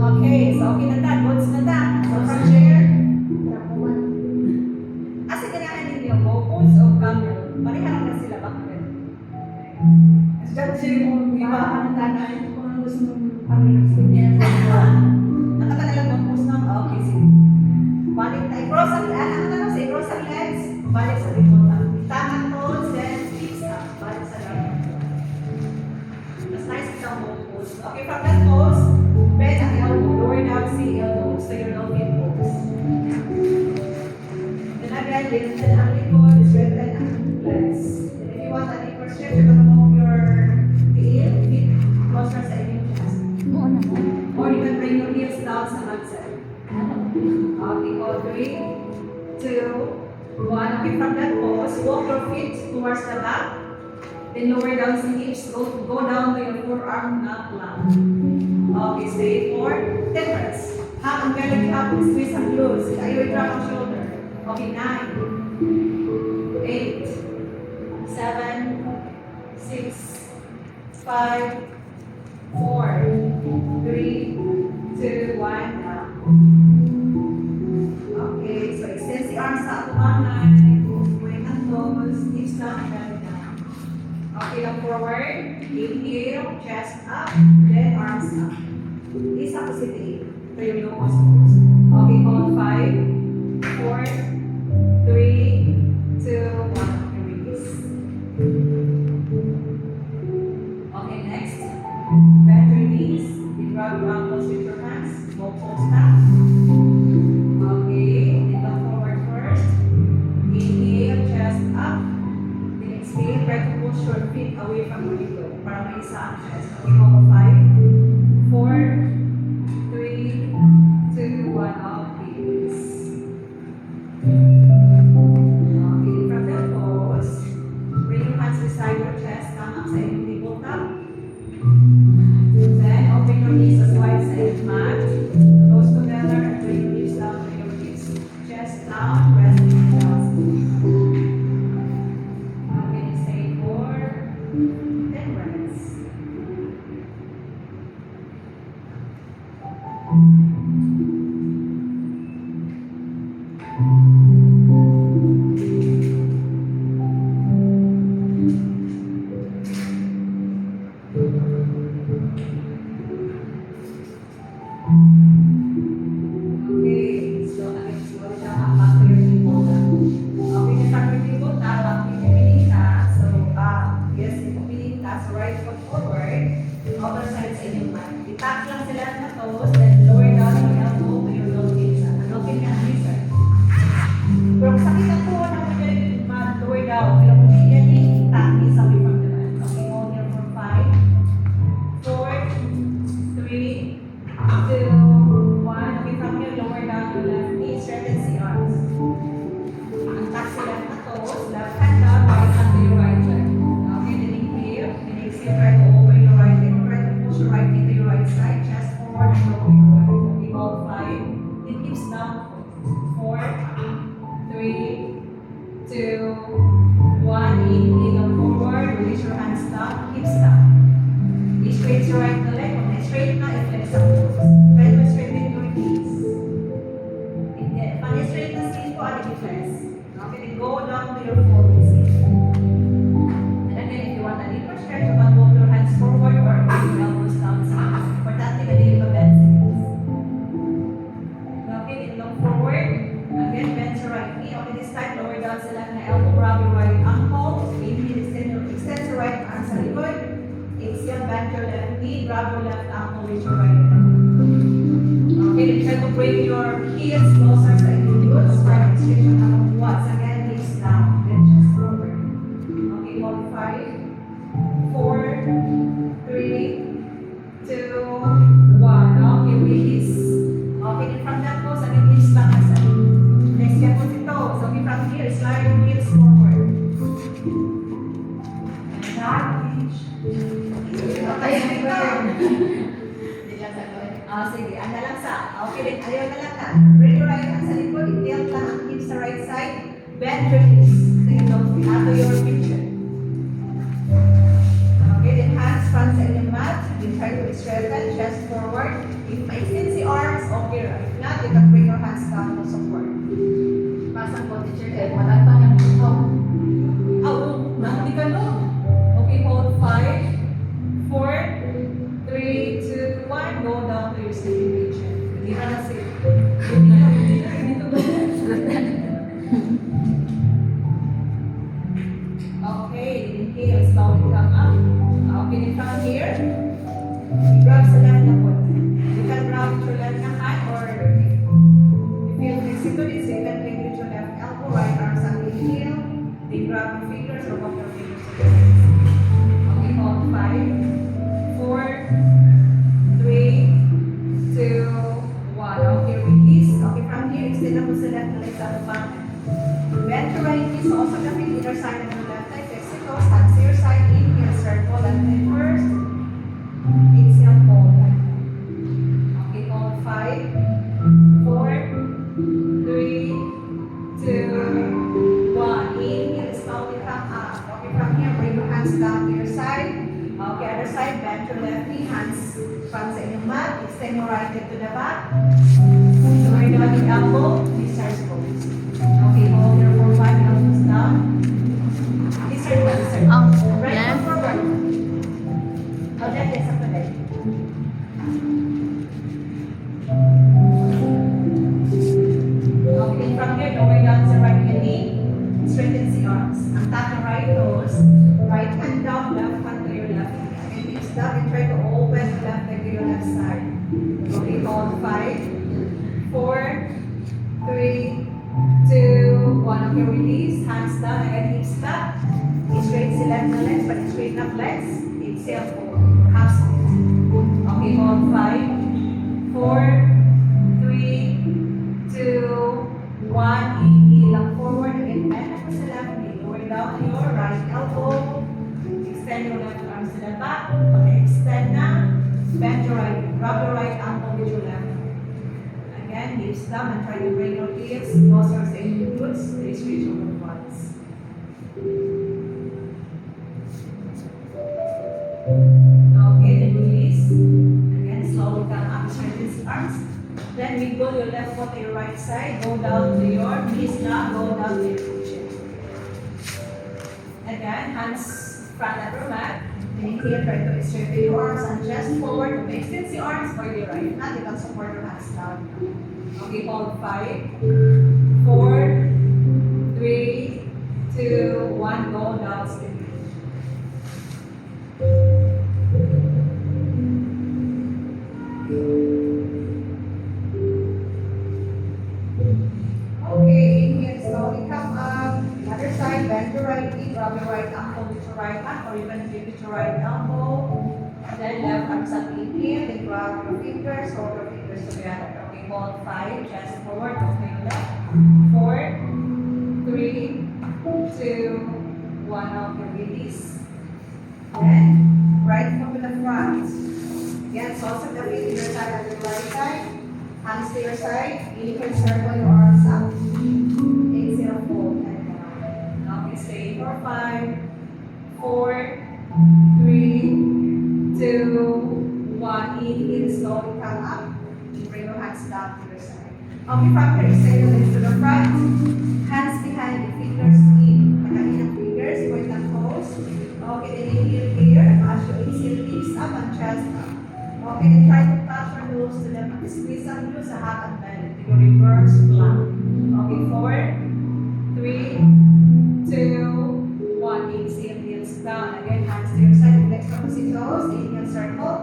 Okay, so okay na ta, goods na ta. So from here, kasi kailangan ninyo focus o camera. Pareha lang sila bakit. As that yung iba ang tanay kung ano gusto mong pamilya sa inyo. Nakatanalang focus na, okay, sige. Balik tayo. Cross ang legs. Cross ang legs. Balik sa likod. Tap ang toes, then hips up. Balik sa right. Mas nice isang both pose. Okay, from that pose, bend ang elbow. Lower down the elbow. So your dolphin pose. Then again, lengthen ang likod. Straighten ang legs. And if you want a deeper stretch, you can move your tail, feet closer sa inyong chest. Oo naman. Or you can bring your heels down sa outside. Okay, go 3, 2, 1. Okay, from that pose, walk your feet towards the back. Then lower down the hips. Go down to your forearm, not plank. Okay, stay for 10 reps. Half ang belly up, squeeze ang glutes. Ayaw i-drop ang shoulder. Okay, 9, 8, 7, 6, 5, 4, 3, 2, 1, now. Okay, so extend the arms sa atubangan. Bring ang toes, hips down, belly down. Okay, look forward. Inhale, chest up, then arms up. Isa po si tail. Ito yung low pose. Okay, hold 5, 4, 3, 2, 1. Release. Okay, next. Bend your knees. You grab your ankles with your hands. Both toes back. Okay, then look forward first. Inhale, chest up. Then exhale, try to push your feet away from your hip para may isa ang chest. Okay, hold 5, 4, 3, 2, 1. Okay, release. Okay, from that pose, bring your hands beside your chest. Tama sa inyong tabletop. Then open your knees as wide as your mat. Toes together and bring your hips down to your hips. Chest down, resting down. Okay, stay for 10 reps. Okay, so again, slow down. Back to your people na. Okay, then from your people na, back to your pinita. So, yes, yung pinita. So, right foot forward. Other side sa inyong mat. Itap lang sila na toes, then lower down your elbow to your low knees. Lokin ka ang lizard. Pero kung sakit ang tuwa na mo yung mat, lower down. Pero kung hindi yan itap, is away from the mat. Okay, hold here for 5, 4, 3, 2, 1. Okay, from here, lower down your left knee, straighten the arms. Angkat sa left na toes, left hand down, right hand to your right leg. Okay, then inhale, then exhale, try to open your right leg, try to push your right knee to your right side, chest forward and lower your right. Okay, hold 5, then hips down, 4, 3, 2, 1. Inhale forward, release your hands down, hips down. Straight your right leg, okay, straight na, i-flex ang toes. Try to straighten your knees. Pag straight na skin po, i-flex. Okay, then go down to your folded seat. And again, if you want a deeper stretch, you can move your hands forward or bring your elbows down sa knees. Importante na din yung bend sa knees. Okay, then look forward. Again, bend your right knee. Okay, this time, lower down sa left na elbow, grab your right ankle. Inhale, extend your right arm sa likod. Exhale, bend your left knee, grab your left ankle with your right hand. Okay, then try to bring your heels closer sa inyong glutes. Try to stretch your arm once again, hips down, then chest forward. Okay, hold 5, 4, 3, 2, 1. Okay, release. Okay, then from that pose, again, hips back aside. Next, you put the toes. Okay, from here, slide your heels forward. And that, okay, Hindi ka sagot. sige, ano lang sa, okay din, ayaw na lang na. Bring your right hand sa likod, i-tilt lang ang hips sa right side, bend your knees, to your picture. Okay, then hands front sa inyong mat, then try to straighten, chest forward. If may extend the arms, okay, right. If not, you can bring your hands down to support. Pasang po, teacher, wala pa yung ito. Hindi ka no. Okay, hold 5, 4, 3, 2, 1. Go down to your sleeping position. Hindi ka na safe. Hindi na, dito. grab your fingers or walk your fingers to the legs. Okay, hold 5, 4, 3, 2, 1. Okay, release. Okay, from here, extend up sa left leg sa back. Bend your right knee, so also the feet either side of your left leg. Flex your toes, hands to your side, inhale, circle, left leg first. Exhale, fold. Okay, hold 5, 4, 3, 2, 1. Inhale, slowly come up. Okay, from here, bring your hands down to your side. Okay, other side, bend your left knee, hands front sa inyong mat. Extend your right leg to the back. Lower down your elbow, discharge pose. Okay, hold your forward, elbows down. Discharge ba, discharge. Right yan. foot forward. Oh, left leg sa leg. Okay, from here, lower down the right knee. Straighten the arms. Ang tap ng right toes. Right hand down, left hand to your left knee. And hips down and try to open the left leg to your left side. Okay, hold 5, 4, 3, 2, 1. Okay, release. Hands down, again, hips back. Straighten the left legs, but straighten up legs. Exhale, forward. Half split. Okay, hold 5, 4, 3, 2, 1. Inhale lang forward. Again, bend up sa left knee. Lower down your right elbow. Extend your left arms to the back. Okay, extend na. Bend your right. Grab your right ankle with your left. Again, hips down and try to bring your heels closer to your glutes. Please reach over the quads. Okay, then release. Again, slowly come up. Straighten the arms. Then wiggle your left foot to your right side. Go down to your knees now. Go down to your chin. Again, hands front of your mat. Inhale, try to straighten your arms and chest forward. Extend the arms for your right. Not you can support your hands down. Okay, hold 5, 4, 3, 2, 1. Go down. Stay. Okay, inhale, slowly come up. Other side, bend your right knee, grab your right ankle with your right hand, or even flip with your right elbow. Then left arm up, inhale, then grab your fingers, hold your fingers together. Okay, hold 5, chest forward, open left. 4, 3, 2, 1. Okay, release. Then, right foot to the front. Again, so also the feet to your side on your right side. Hands to your side. Inhale, circle your arms up. Exhale, fold and down. Okay, stay for 5, 4, 3, 2, 1. Inhale, slowly come up. Bring your hands down to your side. Okay, from here, extend your legs to the front. Hands behind the fingers in. Pagkain ng fingers, point ang toes. Okay, then inhale here. As you exhale, hips up and chest up. Okay, then try to touch your nose to the mat. Squeeze ang nose sa hat and belly. Take a reverse plank. Okay, 4, 3, 2, 1. Exhale, heels down. Again, hands to your side. Flex your opposite toes. Inhale, circle.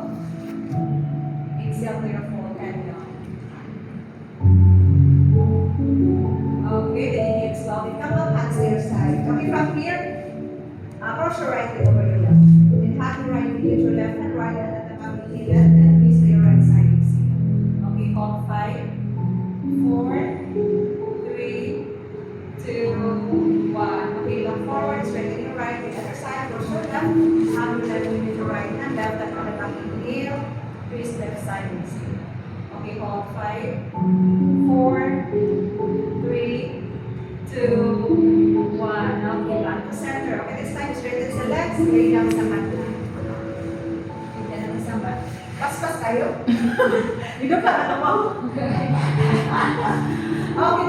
Exhale to your fold and down. Okay, then inhale, slowly come up. Hands to your side. Okay, from here, cross your right leg over your left. Then have your right knee to your left hand, right hand at the back. Inhale, left hand, please to your right side. Exhale. Okay, hold 5, 4, 3, 2, 1. Okay, look forward, straighten your right leg, other side, cross your left. Have your left knee to your right hand, left hand on the back. Inhale, twist left side. Exhale. Okay, hold 5, 4, 3, 2, 1. Okay, back to center. Okay, this time straighten the legs, lay down sa mat na. Lay down sa mat. Pas-pas kayo. Dito ka na mo. Okay,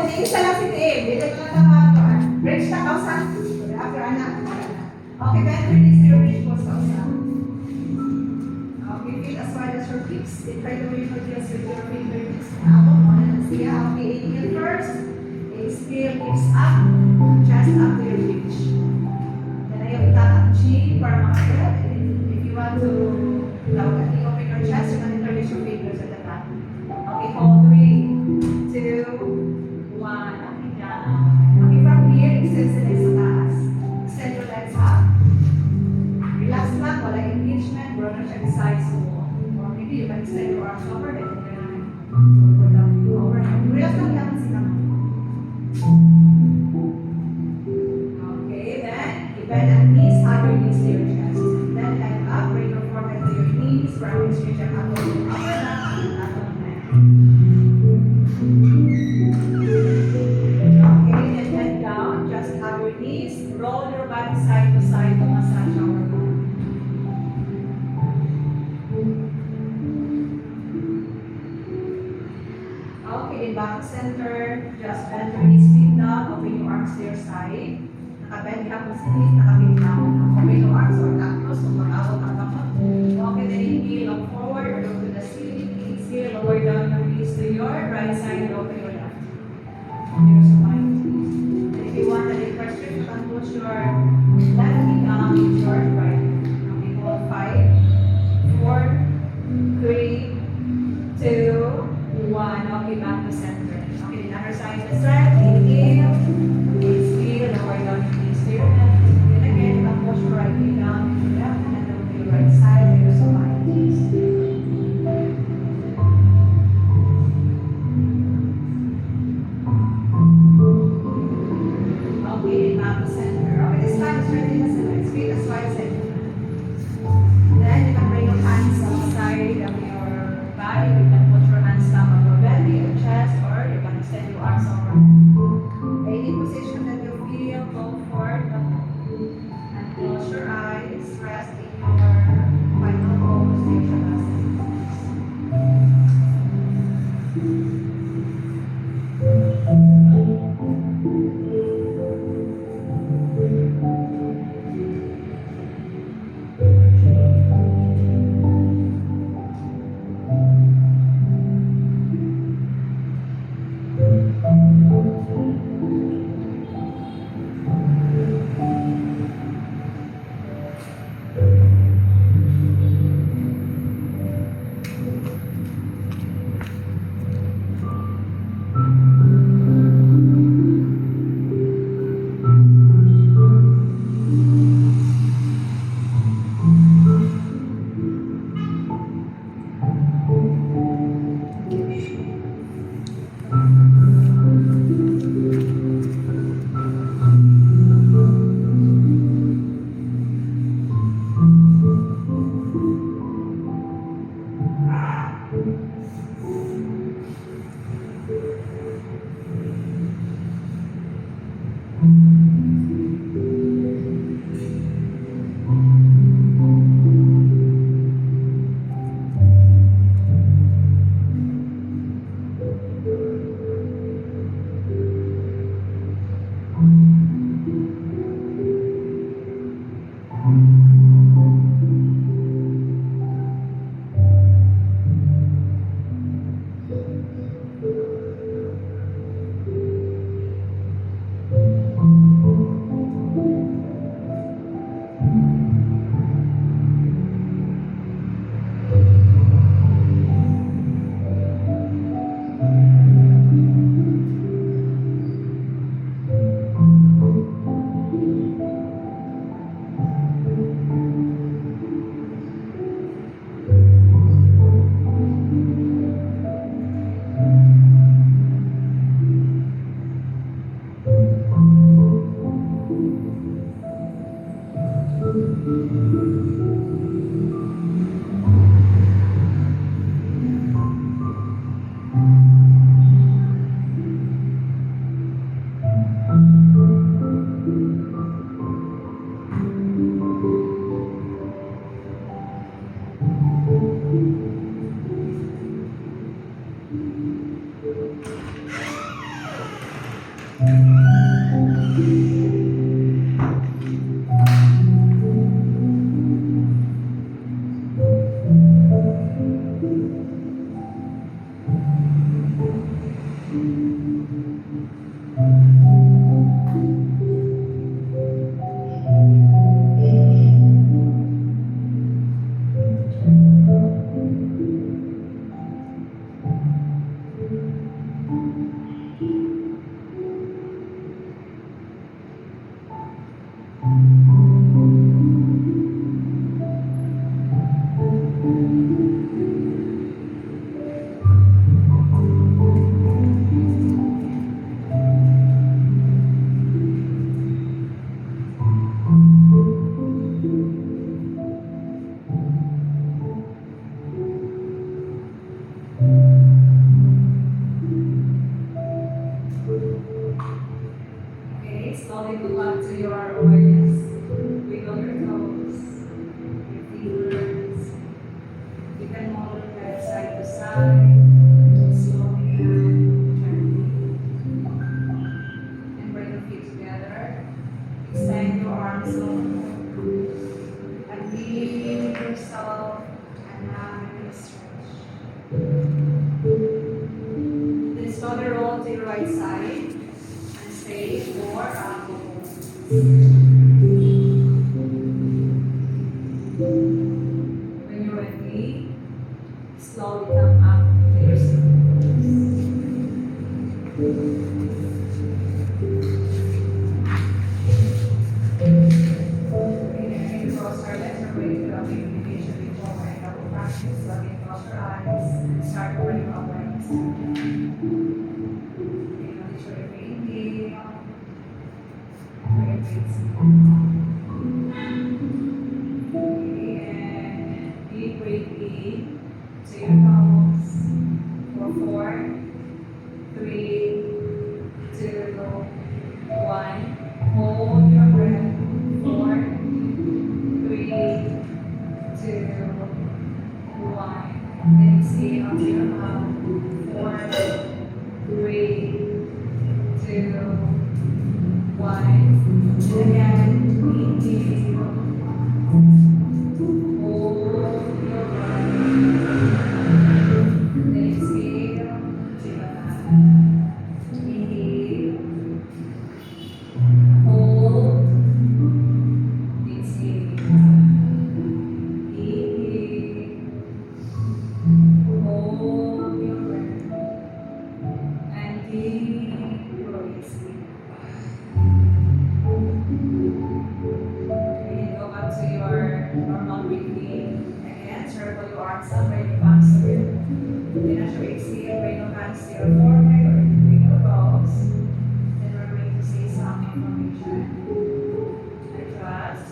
then isa lang si Tim. Dito ka lang naman. Bridge na kausan. After anak. Okay, then release your bridge pose kausan. Okay, feet as wide as your hips. Then try to bring your heels with your fingertips. Elbow, one and siya. Okay, inhale first. Exhale, hips up. Chest up to your reach. Then ayaw itatak chin para makakulot. If you want to open your chest, you can introduce your fingers at the back. Okay, hold 3, 2, 1. Okay, down. Okay, from here, extend the legs sa taas. sides mo. Or maybe you can extend your arms overhead and then go down overhead. Relax lang lang sila. Okay, then bend at knees, hug your knees to your chest. Then head up, bring your forehead to your knees, round stretch your upper back and upper neck. Okay, then head down, just hug your knees, roll your body side to side to massage our back. Okay, then back to center, just bend your knees, feet down, open your arms to your side. Nakabend ka kung sinis, nakabend ka. Open your arms or cactus, kung mag-awot ang kamot. Okay, then inhale, look forward or look to the ceiling. Exhale, lower down your knees to your right side, lower to your left. There's a mind. And if you want a deep pressure, you can push your left knee down with your right. Okay, hold 5, 4, 3, 2, 1. Okay, back to center. Okay, the other side is straight. Inhale. Exhale, lower down your knees to your left. Then again, you can push your right knee down to your left and then down to your right side. There's a mind. Okay, back to center. Okay, this time straighten the sides. Feet as wide as it. Then you can bring your hands outside of your body. You can put your hands down on your belly or chest, or you can extend your arms overhead. Any position that you feel comfort and close your eyes. Rest in your final pose. Take your last right side and stay for a moment. When you're ready, slowly come up to your seat. Okay, cross our legs. We're going to do a meditation before my double practice. So again, close your eyes and start over your awareness. Acknowledge your inhale. Your exhale. And deep breathe in to your nose for 4, 3, 2, 1. Hold your breath. 4, 3, 2, 1. Then exhale to your mouth. 4, 3, 2, 1. And again, inhale. Hold your breath. Then exhale to your mouth. Inhale. Hold. Exhale. Inhale. Hold your breath. And deep release. Okay, go back to your normal breathing. Again, circle your arms up, bring your palms to your. Then as you exhale, bring your hands to your forehead or between your brows. Then we're going to say some information. I trust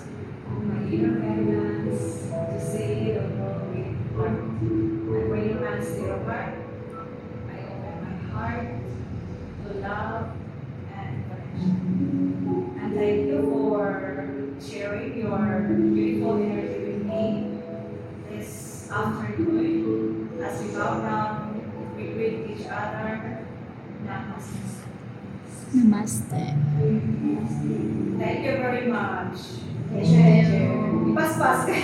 my inner guidance to see the world with heart. I bring your hands to your heart. I open my heart to love and connection. And thank you for sharing your beautiful energy with me this afternoon. As we bow down, we greet each other. Namaste. Namaste. Thank you very much. Thank you. Ipaspas ka.